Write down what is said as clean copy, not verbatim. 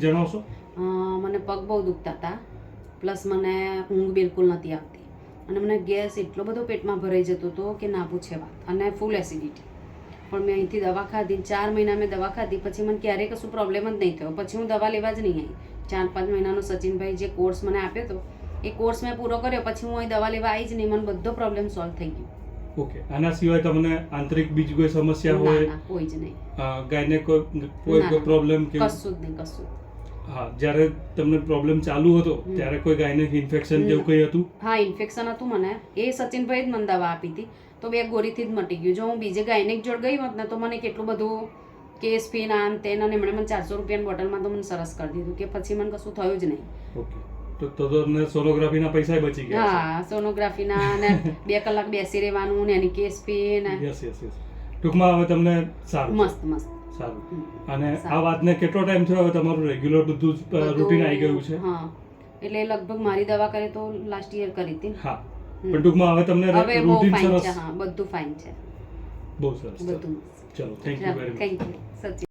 જણાવશો? મને પગ બહુ દુખતા હતા, પ્લસ મને ઊંઘ બિલકુલ નથી આવતી અને મને ગેસ એટલો બધો પેટમાં ભરાઈ જતો હતો કે ના પૂછે વાત, અને ફૂલ એસિડિટી. પણ મેં અહીંથી દવા ખાધી, 4 મહિના મેં દવા ખાધી, પછી મને ક્યારેય કશું પ્રોબ્લેમ જ નહીં થયો. પછી હું દવા લેવા જ નહીં આવી. 4-5 મહિનાનો સચિનભાઈ જે કોર્સ મને આપ્યો હતો એ કોર્સ મેં પૂરો કર્યો, પછી હું અહીં દવા લેવા આવી જ નહીં. મને બધો પ્રોબ્લેમ સોલ્વ થઈ ગયો. ઓકે. આના સિવાય તમને આંતરિક બીજી કોઈ સમસ્યા હોય? ના, કોઈ જ નહીં. ગાયને કોઈ પ્રોબ્લેમ કે કશું જ નહીં, કશું. હા, જ્યારે તમને પ્રોબ્લેમ ચાલુ હતો ત્યારે કોઈ ગાયનેક ઇન્ફેક્શન જેવું કંઈ હતું? હા, ઇન્ફેક્શન હતું મને. એ સચિનભાઈ જ મને દવા આપી હતી, તો 2 ગોળીથી જ મટી ગયું. જો હું બીજે ગાયનેક જોડ ગઈ હોત ને તો મને કેટલું બધું કેસ ફી ના તેન, અને એમણે મને 400 રૂપિયાની બોટલમાં તો મને સરસ કરી દીધું કે પછી મને કશું થયું જ નહીં. ઓકે. તો તમને સોનોગ્રાફીના પૈસા બચી ગયા? હા, સોનોગ્રાફીના અને 2 કલાક બેસી રહેવાનું ને એની કેસ ફી ને. યસ. ટૂંકમાં હવે તમને સારું? મસ્ત. સારું. અને આ વાતને કેટલો ટાઈમ થયો હવે તમારું રેગ્યુલર બધું રૂટીન આવી ગયું છે? હા, એટલે લગભગ મારી દવા કરે તો લાસ્ટ યર કરી હતી. હા, પણ ટૂંકમાં હવે તમને રૂટીન સરસ? હા, બધું ફાઇન છે. બહુ સરસ. બધું. ચલો, thank you very much. Thank you Sachin.